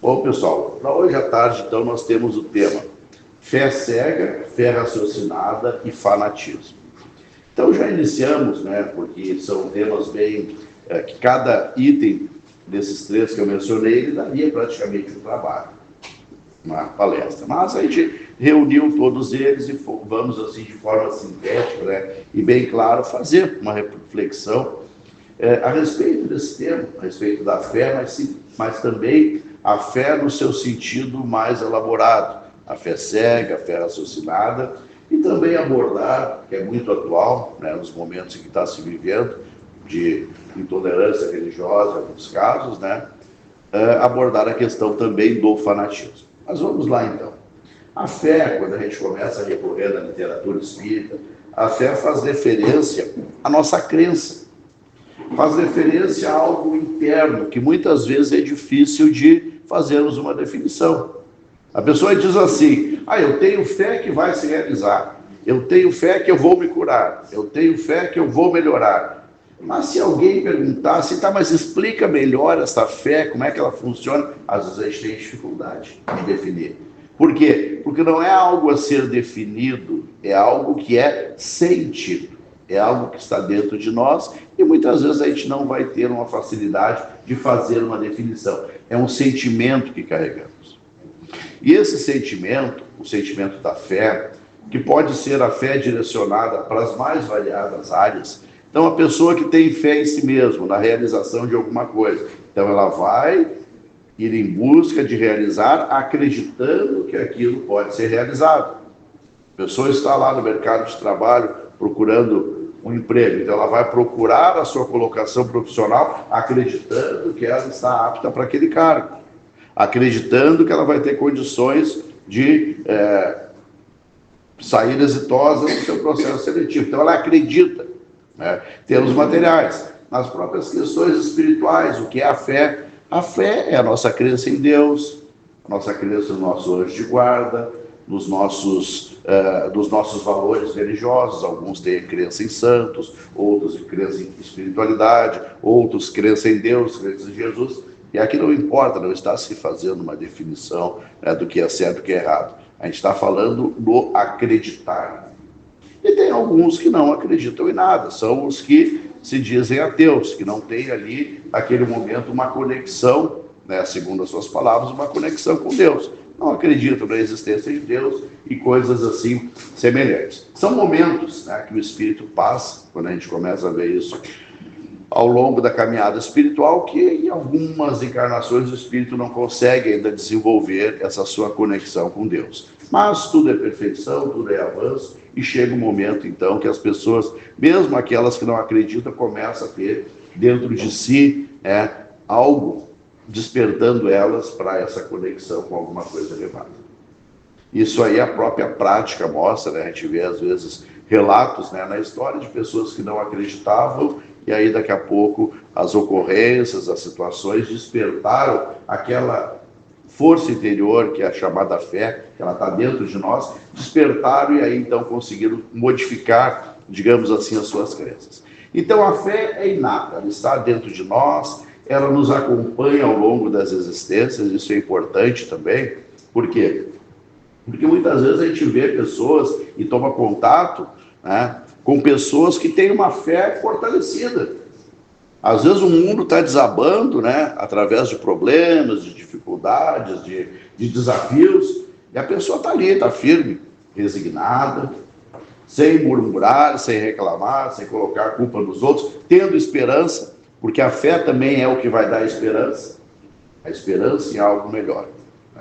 Bom, pessoal, para hoje à tarde, então, nós temos o tema fé cega, fé raciocinada e fanatismo. Então, já iniciamos, né, porque são temas bem... que cada item desses três que eu mencionei, ele daria praticamente um trabalho, uma palestra. Mas a gente reuniu todos eles e vamos, assim, de forma sintética, né, e bem claro, fazer uma reflexão a respeito desse tema, a respeito da fé, mas também a fé no seu sentido mais elaborado, a fé cega, a fé raciocinada, e também abordar, que é muito atual, né, nos momentos em que está se vivendo, de intolerância religiosa, em alguns casos, né, abordar a questão também do fanatismo. Mas vamos lá, então. A fé, quando a gente começa a recorrer na literatura espírita, a fé faz referência à nossa crença, faz referência a algo interno, que muitas vezes é difícil de fazermos uma definição. A pessoa diz assim: eu tenho fé que vai se realizar, eu tenho fé que eu vou me curar, eu tenho fé que eu vou melhorar. Mas se alguém perguntasse, mas explica melhor essa fé, como é que ela funciona, às vezes a gente tem dificuldade de definir. Por quê? Porque não é algo a ser definido, é algo que é sentido, é algo que está dentro de nós e muitas vezes a gente não vai ter uma facilidade de fazer uma definição. É um sentimento que carregamos. E esse sentimento, o sentimento da fé, que pode ser a fé direcionada para as mais variadas áreas. Então, a pessoa que tem fé em si mesmo, na realização de alguma coisa, então ela vai ir em busca de realizar, acreditando que aquilo pode ser realizado. A pessoa está lá no mercado de trabalho procurando um emprego, então ela vai procurar a sua colocação profissional, acreditando que ela está apta para aquele cargo, acreditando que ela vai ter condições de sair exitosa no seu processo seletivo. Então ela acredita, né? Temos materiais, nas próprias questões espirituais, o que é a fé? A fé é a nossa crença em Deus, a nossa crença no nosso anjo de guarda, dos nossos valores religiosos. Alguns têm crença em santos, outros crença em espiritualidade, outros crença em Deus, crença em Jesus. E aqui não importa, não está se fazendo uma definição, né, do que é certo e do que é errado. A gente está falando do acreditar. E tem alguns que não acreditam em nada, são os que se dizem ateus, que não têm ali, naquele momento, uma conexão, né, segundo as suas palavras, uma conexão com Deus. Não acreditam na existência de Deus e coisas assim semelhantes. São momentos, né, que o espírito passa, quando a gente começa a ver isso ao longo da caminhada espiritual, que em algumas encarnações o espírito não consegue ainda desenvolver essa sua conexão com Deus. Mas tudo é perfeição, tudo é avanço, e chega um momento, então, que as pessoas, mesmo aquelas que não acreditam, começam a ter dentro de si algo despertando elas para essa conexão com alguma coisa elevada. Isso aí a própria prática mostra, né? A gente vê, às vezes, relatos, né, na história de pessoas que não acreditavam, e aí daqui a pouco as ocorrências, as situações despertaram aquela força interior, que é a chamada fé, que ela está dentro de nós, despertaram e aí então conseguiram modificar, digamos assim, as suas crenças. Então a fé é inata, ela está dentro de nós, ela nos acompanha ao longo das existências, isso é importante também. Por quê? Porque muitas vezes a gente vê pessoas e toma contato, né, com pessoas que têm uma fé fortalecida. Às vezes o mundo está desabando, né, através de problemas, de dificuldades, de desafios, e a pessoa está ali, está firme, resignada, sem murmurar, sem reclamar, sem colocar a culpa nos outros, tendo esperança, porque a fé também é o que vai dar a esperança em algo melhor.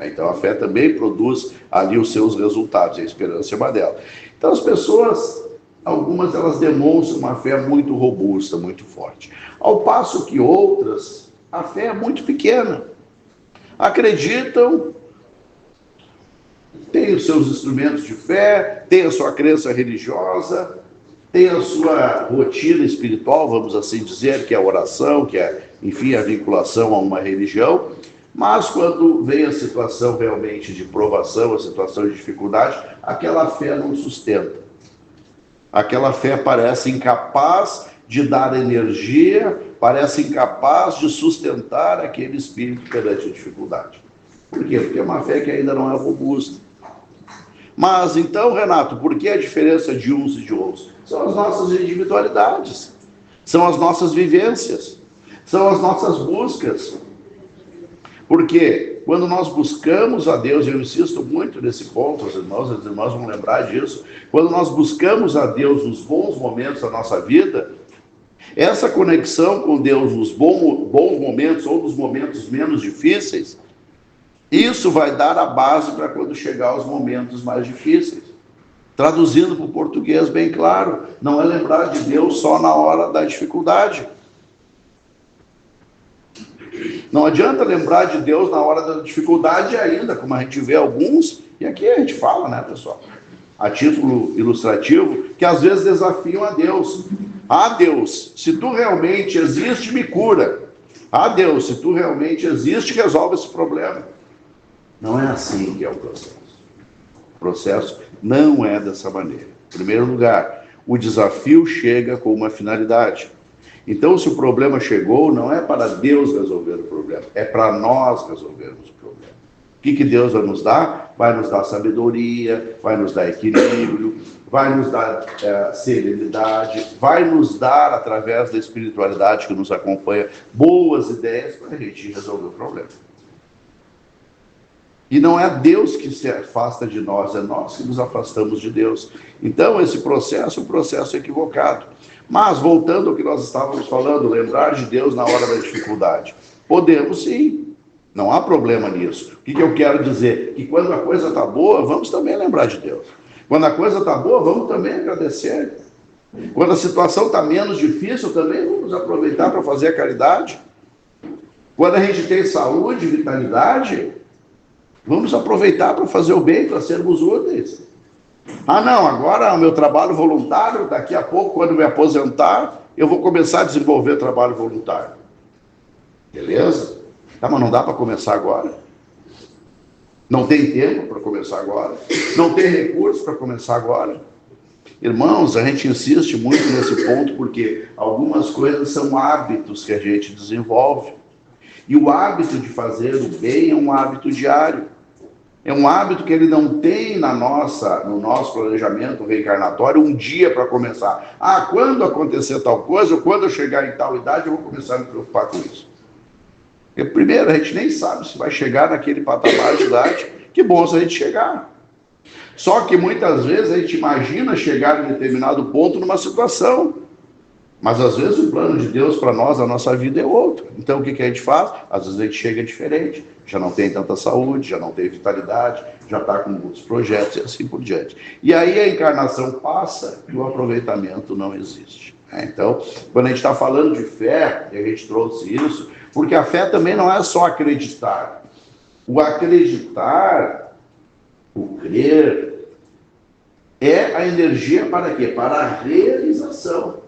Então a fé também produz ali os seus resultados, a esperança é uma delas. Então as pessoas, algumas elas demonstram uma fé muito robusta, muito forte. Ao passo que outras, a fé é muito pequena. Acreditam, têm os seus instrumentos de fé, têm a sua crença religiosa, têm a sua rotina espiritual, vamos assim dizer, que é a oração, que é, enfim, a vinculação a uma religião. Mas quando vem a situação realmente de provação, a situação de dificuldade, aquela fé não sustenta. Aquela fé parece incapaz de dar energia, parece incapaz de sustentar aquele espírito perante a dificuldade. Por quê? Porque é uma fé que ainda não é robusta. Mas então, Renato, por que a diferença de uns e de outros? São as nossas individualidades, são as nossas vivências, são as nossas buscas. Porque quando nós buscamos a Deus, eu insisto muito nesse ponto, as irmãs vão lembrar disso, quando nós buscamos a Deus nos bons momentos da nossa vida, essa conexão com Deus nos bons momentos ou nos momentos menos difíceis, isso vai dar a base para quando chegar os momentos mais difíceis. Traduzindo para o português bem claro, não é lembrar de Deus só na hora da dificuldade. Não adianta lembrar de Deus na hora da dificuldade ainda, como a gente vê alguns, e aqui a gente fala, né, pessoal, a título ilustrativo, que às vezes desafiam a Deus. Ah, Deus, se tu realmente existe, me cura. Ah, Deus, se tu realmente existe, resolve esse problema. Não é assim que é o processo. O processo não é dessa maneira. Em primeiro lugar, o desafio chega com uma finalidade. Então, se o problema chegou, não é para Deus resolver o problema, é para nós resolvermos o problema. O que Deus vai nos dar? Vai nos dar sabedoria, vai nos dar equilíbrio, vai nos dar serenidade, vai nos dar, através da espiritualidade que nos acompanha, boas ideias para a gente resolver o problema. E não é Deus que se afasta de nós, é nós que nos afastamos de Deus. Então, esse processo é um processo equivocado. Mas, voltando ao que nós estávamos falando, lembrar de Deus na hora da dificuldade. Podemos sim, não há problema nisso. O que eu quero dizer? Que quando a coisa está boa, vamos também lembrar de Deus. Quando a coisa está boa, vamos também agradecer. Quando a situação está menos difícil, também vamos aproveitar para fazer a caridade. Quando a gente tem saúde, vitalidade, vamos aproveitar para fazer o bem, para sermos úteis. Ah, não, agora o meu trabalho voluntário, daqui a pouco, quando me aposentar, eu vou começar a desenvolver trabalho voluntário. Beleza? Tá, mas não dá para começar agora. Não tem tempo para começar agora. Não tem recursos para começar agora. Irmãos, a gente insiste muito nesse ponto porque algumas coisas são hábitos que a gente desenvolve. E o hábito de fazer o bem é um hábito diário. É um hábito que ele não tem no nosso planejamento reencarnatório um dia para começar. Ah, quando acontecer tal coisa, ou quando eu chegar em tal idade, eu vou começar a me preocupar com isso. Porque, primeiro, a gente nem sabe se vai chegar naquele patamar de idade. Que bom se a gente chegar. Só que muitas vezes a gente imagina chegar em determinado ponto numa situação. Mas às vezes o plano de Deus para nós, a nossa vida é outro. Então o que a gente faz? Às vezes a gente chega diferente, já não tem tanta saúde, já não tem vitalidade, já está com muitos projetos e assim por diante. E aí a encarnação passa e o aproveitamento não existe. Então, quando a gente está falando de fé, e a gente trouxe isso, porque a fé também não é só acreditar. O acreditar, o crer, é a energia para quê? Para a realização.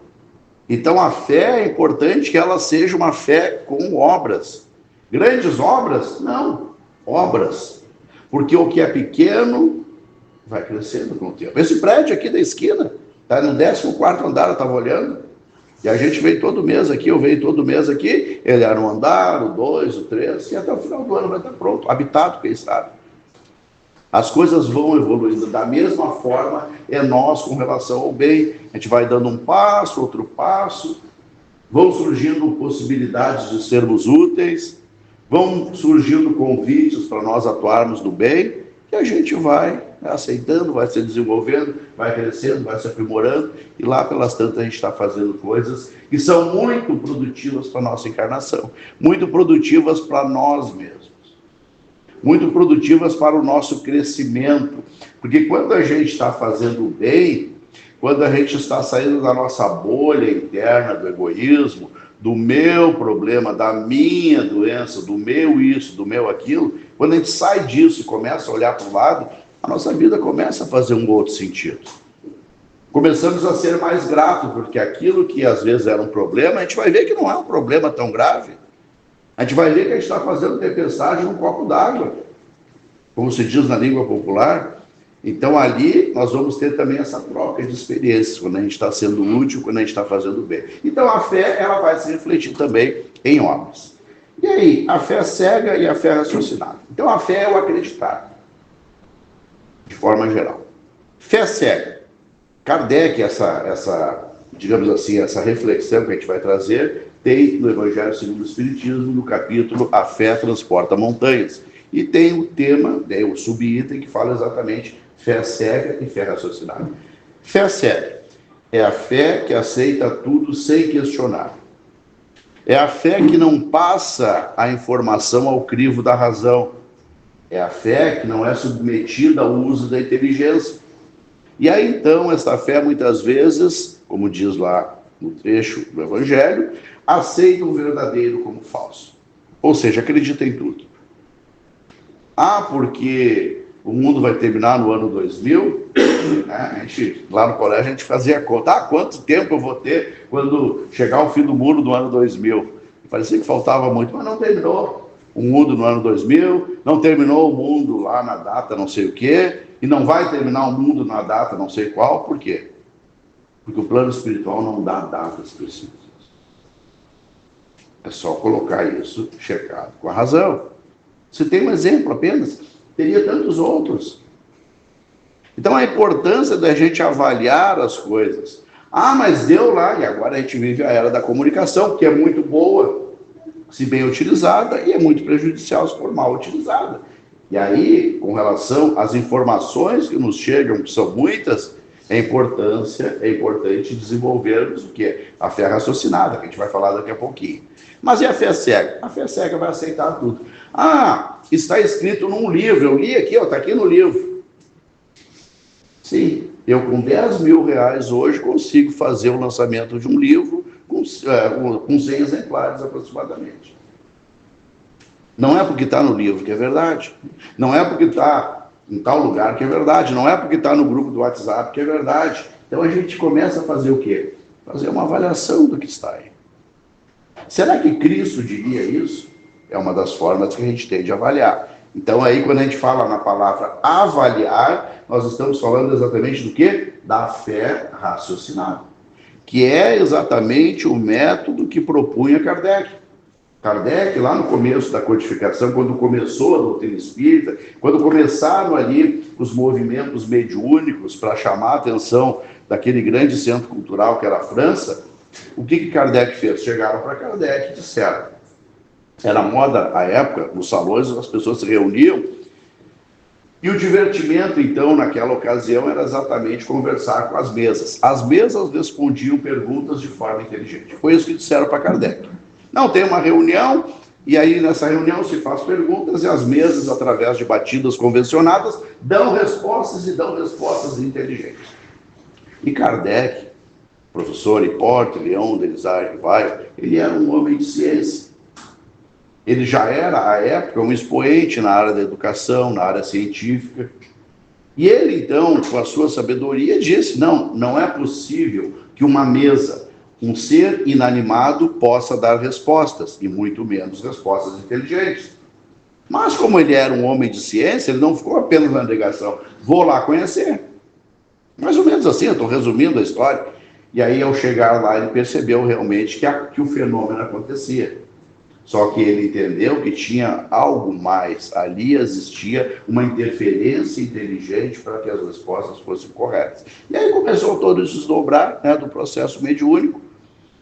Então a fé é importante que ela seja uma fé com obras. Grandes obras? Não, obras. Porque o que é pequeno vai crescendo com o tempo. Esse prédio aqui da esquina, está no 14º andar, eu estava olhando, e a gente veio todo mês aqui, eu venho todo mês aqui, ele era um andar, o 2, o 3, e até o final do ano vai estar pronto, habitado, quem sabe. As coisas vão evoluindo da mesma forma, é nós com relação ao bem. A gente vai dando um passo, outro passo, vão surgindo possibilidades de sermos úteis, vão surgindo convites para nós atuarmos no bem, e a gente vai aceitando, vai se desenvolvendo, vai crescendo, vai se aprimorando, e lá pelas tantas a gente está fazendo coisas que são muito produtivas para a nossa encarnação, muito produtivas para nós mesmos. Muito produtivas para o nosso crescimento, porque quando a gente está fazendo o bem, quando a gente está saindo da nossa bolha interna do egoísmo, do meu problema, da minha doença, do meu isso, do meu aquilo, quando a gente sai disso e começa a olhar para o lado, a nossa vida começa a fazer um outro sentido. Começamos a ser mais gratos, porque aquilo que às vezes era um problema, a gente vai ver que não é um problema tão grave. A gente vai ver que a gente está fazendo tempestade num copo d'água, como se diz na língua popular. Então ali nós vamos ter também essa troca de experiências, quando a gente está sendo útil, quando a gente está fazendo bem. Então a fé, ela vai se refletir também em obras. E aí, a fé cega e a fé raciocinada. Então, a fé é o acreditar, de forma geral. Fé cega. Kardec, digamos assim, essa reflexão que a gente vai trazer, tem no Evangelho segundo o Espiritismo, no capítulo A Fé Transporta Montanhas. E tem o tema, o subitem, que fala exatamente fé cega e fé raciocinada. Fé cega é a fé que aceita tudo sem questionar. É a fé que não passa a informação ao crivo da razão. É a fé que não é submetida ao uso da inteligência. E aí, então, essa fé, muitas vezes, como diz lá no trecho do Evangelho, aceita o verdadeiro como falso. Ou seja, acredita em tudo. Porque o mundo vai terminar no ano 2000, né? Lá no colégio a gente fazia conta. Quanto tempo eu vou ter quando chegar o fim do mundo no ano 2000? Parecia que faltava muito, mas não terminou o mundo no ano 2000, não terminou o mundo lá na data não sei o quê, e não vai terminar o mundo na data não sei qual. Por quê? Porque o plano espiritual não dá datas precisas. É só colocar isso checado com a razão. Se tem um exemplo apenas, teria tantos outros. Então, a importância da gente avaliar as coisas. Mas deu lá, e agora a gente vive a era da comunicação, que é muito boa, se bem utilizada, e é muito prejudicial se for mal utilizada. E aí, com relação às informações que nos chegam, que são muitas, é importante desenvolvermos o quê? A fé raciocinada, que a gente vai falar daqui a pouquinho. Mas e a fé cega? A fé cega vai aceitar tudo. Está escrito num livro, eu li aqui, está aqui no livro. Sim, eu com 10 mil reais hoje consigo fazer o lançamento de um livro com 100 exemplares aproximadamente. Não é porque está no livro que é verdade. Não é porque está em tal lugar que é verdade. Não é porque está no grupo do WhatsApp que é verdade. Então a gente começa a fazer o quê? Fazer uma avaliação do que está aí. Será que Cristo diria isso? É uma das formas que a gente tem de avaliar. Então aí quando a gente fala na palavra avaliar, nós estamos falando exatamente do quê? Da fé raciocinada, que é exatamente o método que propunha Kardec. Kardec, lá no começo da codificação, quando começou a doutrina espírita, quando começaram ali os movimentos mediúnicos para chamar a atenção daquele grande centro cultural que era a França, o que Kardec fez? Chegaram para Kardec e disseram, era moda à época, nos salões as pessoas se reuniam, e o divertimento, então, naquela ocasião, era exatamente conversar com as mesas. As mesas respondiam perguntas de forma inteligente. Foi isso que disseram para Kardec. Não, tem uma reunião, e aí nessa reunião se faz perguntas, e as mesas, através de batidas convencionadas, dão respostas inteligentes. E Kardec, professor Hipólito Leão Delisard Rivaio, ele era um homem de ciência. Ele já era, à época, um expoente na área da educação, na área científica. E ele, então, com a sua sabedoria, disse, não é possível que uma mesa, um ser inanimado, possa dar respostas, e muito menos respostas inteligentes. Mas, como ele era um homem de ciência, ele não ficou apenas na negação, vou lá conhecer. Mais ou menos assim, eu estou resumindo a história. E aí, ao chegar lá, ele percebeu realmente que o fenômeno acontecia. Só que ele entendeu que tinha algo mais. Ali existia uma interferência inteligente para que as respostas fossem corretas. E aí começou todo esse desdobrar, né, do processo mediúnico,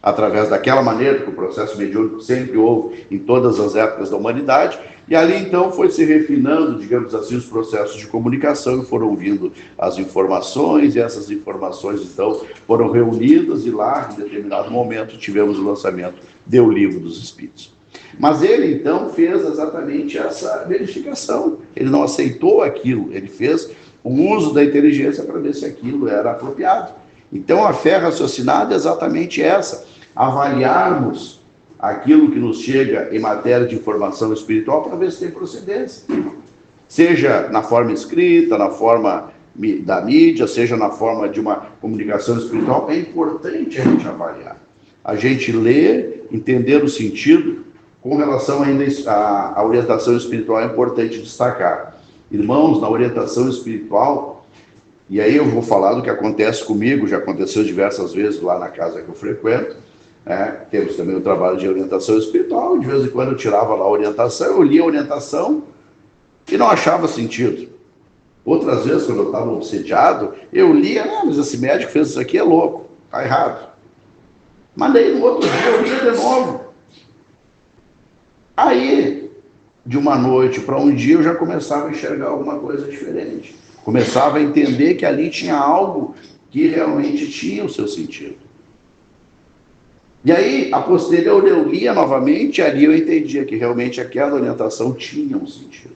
através daquela maneira que o processo mediúnico sempre houve em todas as épocas da humanidade. E ali, então, foi se refinando, digamos assim, os processos de comunicação e foram vindo as informações, e essas informações, então, foram reunidas e lá, em determinado momento, tivemos o lançamento do Livro dos Espíritos. Mas ele, então, fez exatamente essa verificação. Ele não aceitou aquilo, ele fez o uso da inteligência para ver se aquilo era apropriado. Então, a fé raciocinada é exatamente essa, avaliarmos aquilo que nos chega em matéria de informação espiritual para ver se tem procedência. Seja na forma escrita, na forma da mídia, seja na forma de uma comunicação espiritual, é importante a gente avaliar. A gente ler, entender o sentido. Com relação ainda à orientação espiritual, é importante destacar. Irmãos, na orientação espiritual, e aí eu vou falar do que acontece comigo, já aconteceu diversas vezes lá na casa que eu frequento, né? Temos também o trabalho de orientação espiritual. De vez em quando eu tirava lá a orientação, eu lia a orientação e não achava sentido. Outras vezes, quando eu estava obsediado, eu lia, mas esse médico fez isso aqui, é louco, está errado. Mas daí no outro dia eu lia de novo. Aí, de uma noite para um dia, eu já começava a enxergar alguma coisa diferente. Começava a entender que ali tinha algo que realmente tinha o seu sentido. E aí, a posterior, eu lia novamente, e ali eu entendia que realmente aquela orientação tinha um sentido.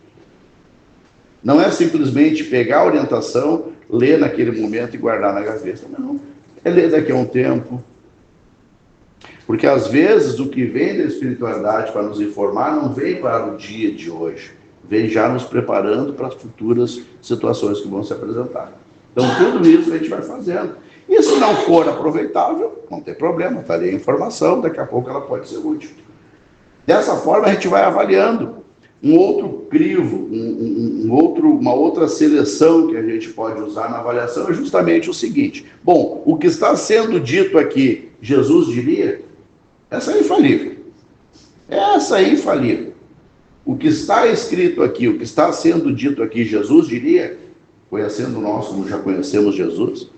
Não é simplesmente pegar a orientação, ler naquele momento e guardar na gaveta. Não. É ler daqui a um tempo. Porque às vezes o que vem da espiritualidade para nos informar não vem para o dia de hoje. Vem já nos preparando para as futuras situações que vão se apresentar. Então tudo isso a gente vai fazendo. E se não for aproveitável, não tem problema, está ali a informação, daqui a pouco ela pode ser útil. Dessa forma a gente vai avaliando. Um outro crivo, uma outra seleção que a gente pode usar na avaliação é justamente o seguinte. Bom, o que está sendo dito aqui, Jesus diria, essa é infalível. Essa é infalível. O que está escrito aqui, o que está sendo dito aqui, Jesus diria, conhecendo nós como já conhecemos Jesus.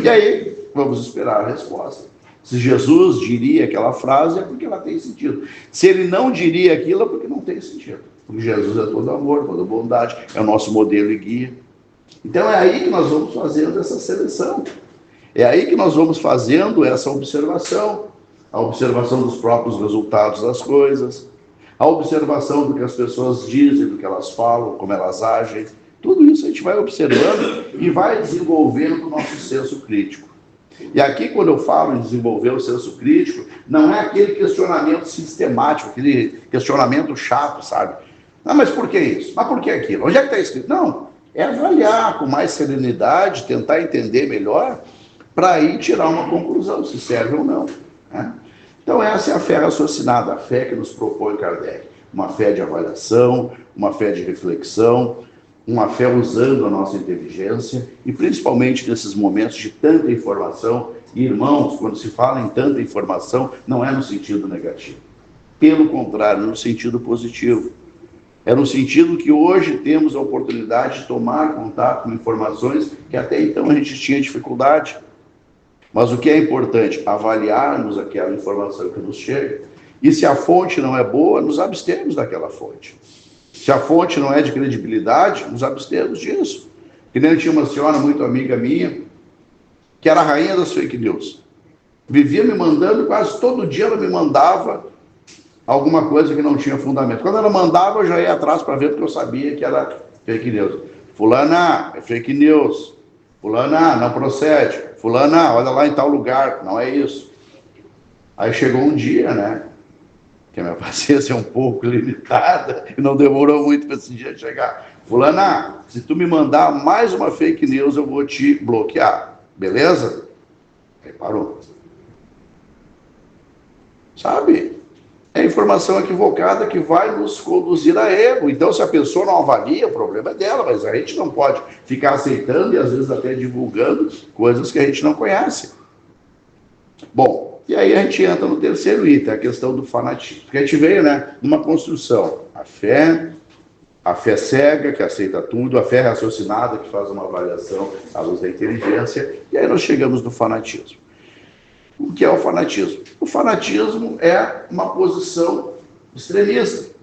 E aí, vamos esperar a resposta. Se Jesus diria aquela frase, é porque ela tem sentido. Se ele não diria aquilo, é porque não tem sentido. Porque Jesus é todo amor, toda bondade, é o nosso modelo e guia. Então é aí que nós vamos fazendo essa seleção. É aí que nós vamos fazendo essa observação. A observação dos próprios resultados das coisas, a observação do que as pessoas dizem, do que elas falam, como elas agem. Tudo isso a gente vai observando e vai desenvolvendo o nosso senso crítico. E aqui, quando eu falo em desenvolver o senso crítico, não é aquele questionamento sistemático, aquele questionamento chato, sabe? Não, mas por que isso? Mas por que aquilo? Onde é que está escrito? Não, é avaliar com mais serenidade, tentar entender melhor, para aí tirar uma conclusão, se serve ou não. Né? Então essa é a fé raciocinada, a fé que nos propõe Kardec. Uma fé de avaliação, uma fé de reflexão, uma fé usando a nossa inteligência, e principalmente nesses momentos de tanta informação. E, irmãos, quando se fala em tanta informação, não é no sentido negativo. Pelo contrário, no sentido positivo. É no sentido que hoje temos a oportunidade de tomar contato com informações que até então a gente tinha dificuldade. Mas o que é importante? Avaliarmos aquela informação que nos chega. E se a fonte não é boa, nos abstemos daquela fonte. Se a fonte não é de credibilidade, nos abstemos disso. Que nem eu tinha uma senhora muito amiga minha, que era a rainha das fake news. Vivia me mandando, quase todo dia ela me mandava alguma coisa que não tinha fundamento. Quando ela mandava, eu já ia atrás para ver, porque eu sabia que era fake news. Fulana, é fake news. Fulana, não procede. Fulana, olha lá em tal lugar. Não é isso. Aí chegou um dia, né? Que a minha paciência é um pouco limitada e não demorou muito para esse dia chegar. Fulana, se tu me mandar mais uma fake news, eu vou te bloquear. Beleza? Aí parou. Sabe? É informação equivocada que vai nos conduzir a erro. Então, se a pessoa não avalia, o problema é dela, mas a gente não pode ficar aceitando e às vezes até divulgando coisas que a gente não conhece. Bom, e aí a gente entra no terceiro item, a questão do fanatismo. Porque a gente veio, né, numa construção. A fé cega, que aceita tudo, a fé raciocinada, que faz uma avaliação à luz da inteligência, e aí nós chegamos no fanatismo. O que é o fanatismo? O fanatismo é uma posição extremista.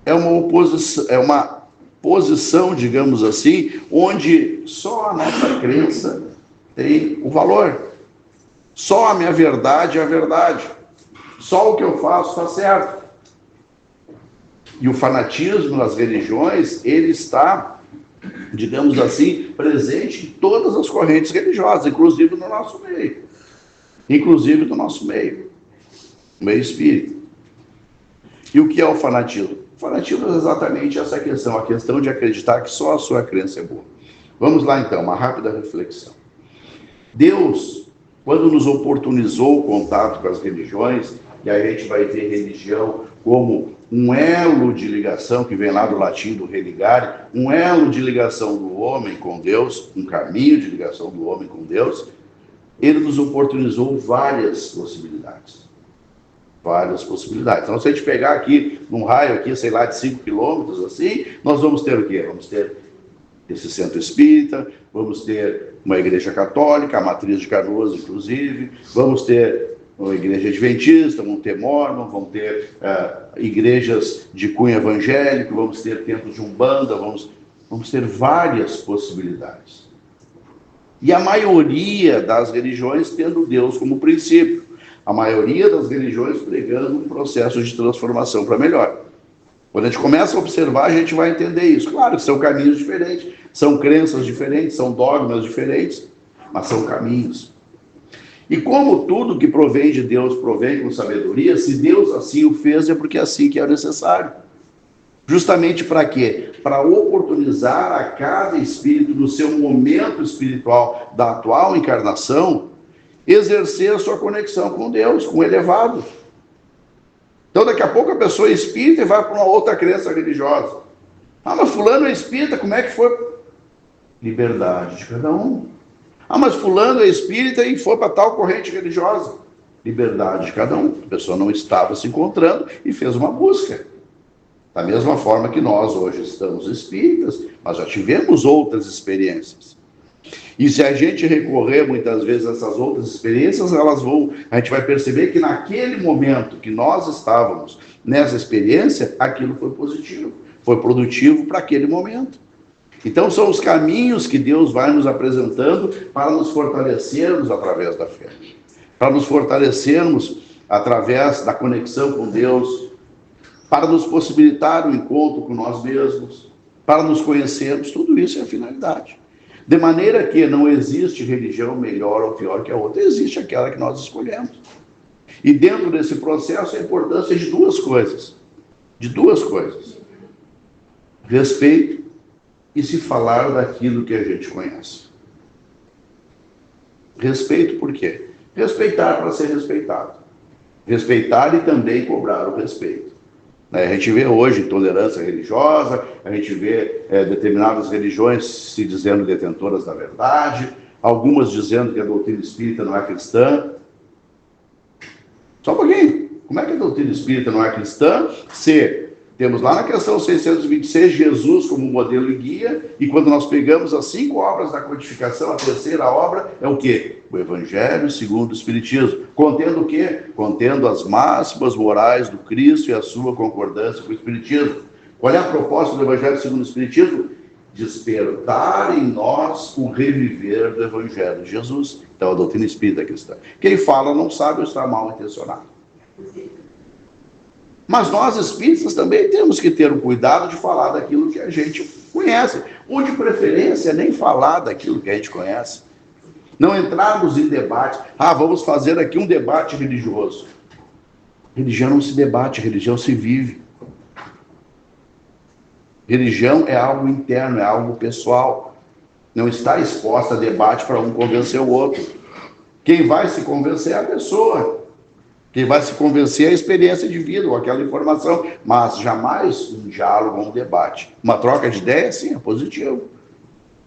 É uma posição, digamos assim, onde só a nossa crença tem o valor. Só a minha verdade é a verdade. Só o que eu faço está certo. E o fanatismo nas religiões, ele está, digamos assim, presente em todas as correntes religiosas, inclusive no nosso meio. Inclusive do nosso meio espírita. E o que é o fanatismo? O fanatismo é exatamente essa questão, a questão de acreditar que só a sua crença é boa. Vamos lá então, uma rápida reflexão. Deus, quando nos oportunizou o contato com as religiões, e aí a gente vai ver religião como um elo de ligação, que vem lá do latim do religare, um elo de ligação do homem com Deus, um caminho de ligação do homem com Deus, ele nos oportunizou várias possibilidades. Várias possibilidades. Então, se a gente pegar aqui, num raio aqui, sei lá, de 5 quilômetros, assim, nós vamos ter o quê? Vamos ter esse centro espírita, vamos ter uma igreja católica, a matriz de Canoas, inclusive, vamos ter uma igreja adventista, vamos ter Mormon, vamos ter igrejas de cunho evangélico, vamos ter templos de Umbanda, vamos ter várias possibilidades. E a maioria das religiões tendo Deus como princípio. A maioria das religiões pregando um processo de transformação para melhor. Quando a gente começa a observar, a gente vai entender isso. Claro que são caminhos diferentes, são crenças diferentes, são dogmas diferentes, mas são caminhos. E como tudo que provém de Deus provém com sabedoria, se Deus assim o fez, é porque assim que é necessário. Justamente para quê? Para oportunizar a cada espírito, no seu momento espiritual da atual encarnação, exercer a sua conexão com Deus, com o elevado. Então, daqui a pouco a pessoa é espírita e vai para uma outra crença religiosa. Ah, mas fulano é espírita, como é que foi? Liberdade de cada um. Ah, mas fulano é espírita e foi para tal corrente religiosa. Liberdade de cada um. A pessoa não estava se encontrando e fez uma busca. Da mesma forma que nós hoje estamos espíritas, mas já tivemos outras experiências. E se a gente recorrer muitas vezes a essas outras experiências, a gente vai perceber que naquele momento que nós estávamos nessa experiência, aquilo foi positivo, foi produtivo para aquele momento. Então são os caminhos que Deus vai nos apresentando para nos fortalecermos através da fé, para nos fortalecermos através da conexão com Deus, para nos possibilitar o encontro com nós mesmos, para nos conhecermos. Tudo isso é a finalidade. De maneira que não existe religião melhor ou pior que a outra, existe aquela que nós escolhemos. E dentro desse processo a importância de duas coisas. Respeito e se falar daquilo que a gente conhece. Respeito por quê? Respeitar para ser respeitado. Respeitar e também cobrar o respeito. A gente vê hoje intolerância religiosa, a gente vê determinadas religiões se dizendo detentoras da verdade, algumas dizendo que a doutrina espírita não é cristã. Só um pouquinho. Como é que a doutrina espírita não é cristã se temos lá na questão 626 Jesus como modelo e guia, e quando nós pegamos as 5 obras da codificação, a terceira obra é o quê? O Evangelho segundo o Espiritismo. Contendo o quê? Contendo as máximas morais do Cristo e a sua concordância com o Espiritismo. Qual é a proposta do Evangelho segundo o Espiritismo? Despertar em nós o reviver do Evangelho de Jesus. Então, a doutrina espírita cristã. Quem fala não sabe ou está mal intencionado. Mas nós espíritas também temos que ter o cuidado de falar daquilo que a gente conhece. Ou de preferência, nem falar daquilo que a gente conhece. Não entrarmos em debate. Vamos fazer aqui um debate religioso. Religião não se debate, religião se vive. Religião é algo interno, é algo pessoal. Não está exposta a debate para um convencer o outro. Quem vai se convencer é a pessoa. Quem vai se convencer é a experiência de vida ou aquela informação, mas jamais um diálogo ou um debate. Uma troca de ideias, sim, é positivo,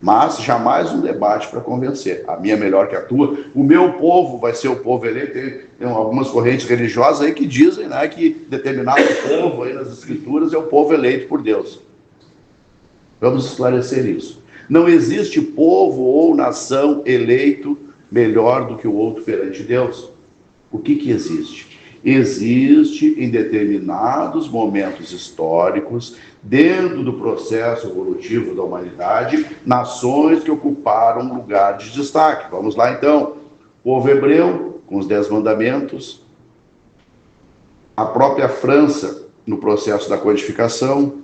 mas jamais um debate para convencer. A minha é melhor que a tua, o meu povo vai ser o povo eleito. Tem algumas correntes religiosas aí que dizem, né, que determinado povo aí nas escrituras é o povo eleito por Deus. Vamos esclarecer isso. Não existe povo ou nação eleito melhor do que o outro perante Deus. O que existe? Existe em determinados momentos históricos, dentro do processo evolutivo da humanidade, nações que ocuparam um lugar de destaque. Vamos lá então. O povo hebreu, com os 10 mandamentos. A própria França, no processo da codificação.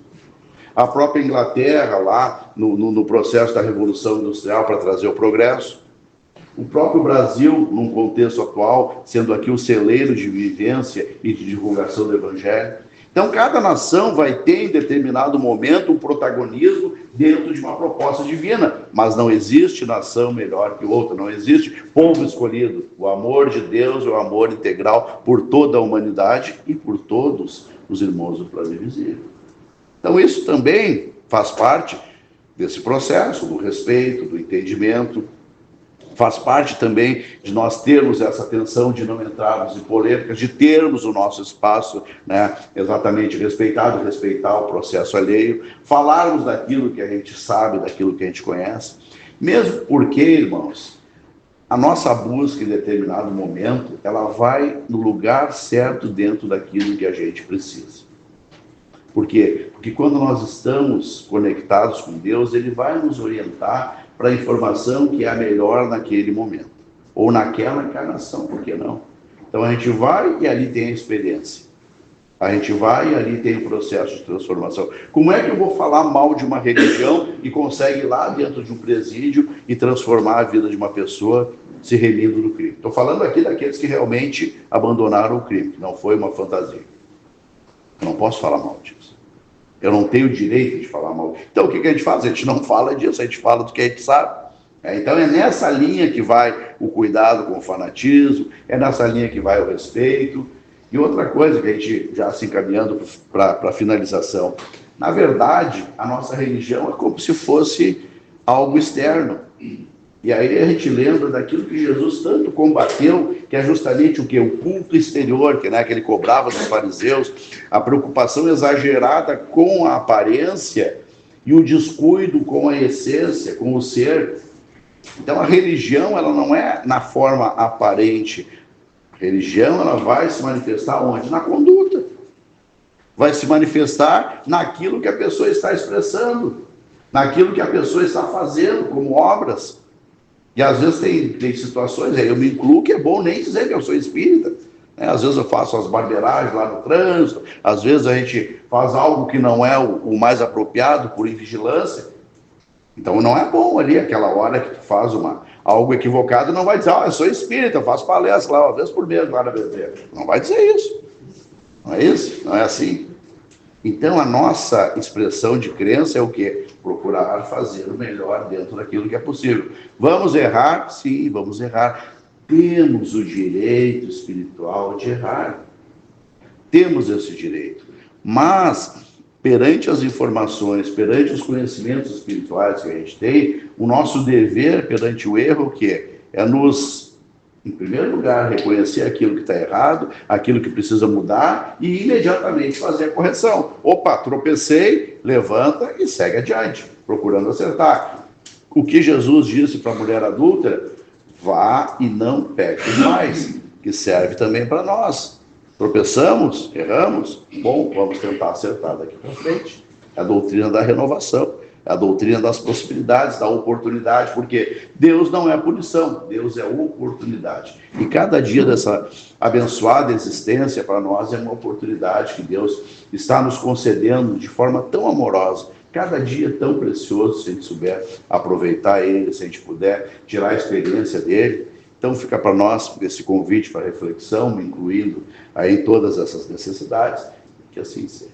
A própria Inglaterra, lá no processo da Revolução Industrial para trazer o progresso. O próprio Brasil, num contexto atual, sendo aqui o celeiro de vivência e de divulgação do Evangelho. Então, cada nação vai ter, em determinado momento, um protagonismo dentro de uma proposta divina. Mas não existe nação melhor que outra, não existe povo escolhido. O amor de Deus é o amor integral por toda a humanidade e por todos os irmãos do plano invisível. Então, isso também faz parte desse processo, do respeito, do entendimento. Faz parte também de nós termos essa atenção de não entrarmos em polêmicas, de termos o nosso espaço, né, exatamente respeitar o processo alheio, falarmos daquilo que a gente sabe, daquilo que a gente conhece. Mesmo porque, irmãos, a nossa busca em determinado momento, ela vai no lugar certo dentro daquilo que a gente precisa. Por quê? Porque quando nós estamos conectados com Deus, Ele vai nos orientar para a informação que é a melhor naquele momento, ou naquela encarnação, por que não? Então a gente vai e ali tem a experiência. A gente vai e ali tem o processo de transformação. Como é que eu vou falar mal de uma religião e consegue ir lá dentro de um presídio e transformar a vida de uma pessoa se remindo do crime? Estou falando aqui daqueles que realmente abandonaram o crime, que não foi uma fantasia. Eu não posso falar mal disso. Eu não tenho direito de falar mal. Então o que a gente faz? A gente não fala disso, a gente fala do que a gente sabe. Então é nessa linha que vai o cuidado com o fanatismo, é nessa linha que vai o respeito. E outra coisa que a gente já se encaminhando para a finalização, na verdade, a nossa religião é como se fosse algo externo. E aí a gente lembra daquilo que Jesus tanto combateu, que é justamente o quê? O culto exterior, que ele cobrava dos fariseus, a preocupação exagerada com a aparência e o descuido com a essência, com o ser. Então a religião, ela não é na forma aparente. A religião, ela vai se manifestar onde? Na conduta. Vai se manifestar naquilo que a pessoa está expressando, naquilo que a pessoa está fazendo como obras. E às vezes tem situações, eu me incluo, que é bom nem dizer que eu sou espírita. Às vezes eu faço as barbeiragens lá no trânsito, às vezes a gente faz algo que não é o mais apropriado por invigilância. Então não é bom ali aquela hora que tu faz algo equivocado, não vai dizer, eu sou espírita, eu faço palestra lá uma vez por mês lá na BT. Não vai dizer isso. Não é isso? Não é assim? Então a nossa expressão de crença é o quê? Procurar fazer o melhor dentro daquilo que é possível. Vamos errar? Sim, vamos errar. Temos o direito espiritual de errar. Temos esse direito. Mas, perante as informações, perante os conhecimentos espirituais que a gente tem, o nosso dever perante o erro, o quê? É nos, em primeiro lugar, reconhecer aquilo que está errado, aquilo que precisa mudar e imediatamente fazer a correção. Opa, tropecei, levanta e segue adiante, procurando acertar. O que Jesus disse para a mulher adúltera? Vá e não peque mais, que serve também para nós. Tropeçamos, erramos, bom, vamos tentar acertar daqui para frente. É a doutrina da renovação, é a doutrina das possibilidades, da oportunidade, porque Deus não é punição, Deus é oportunidade. E cada dia dessa abençoada existência para nós é uma oportunidade que Deus está nos concedendo de forma tão amorosa, cada dia tão precioso, se a gente souber aproveitar ele, se a gente puder tirar a experiência dele. Então fica para nós esse convite para reflexão, me incluindo aí em todas essas necessidades, que assim seja.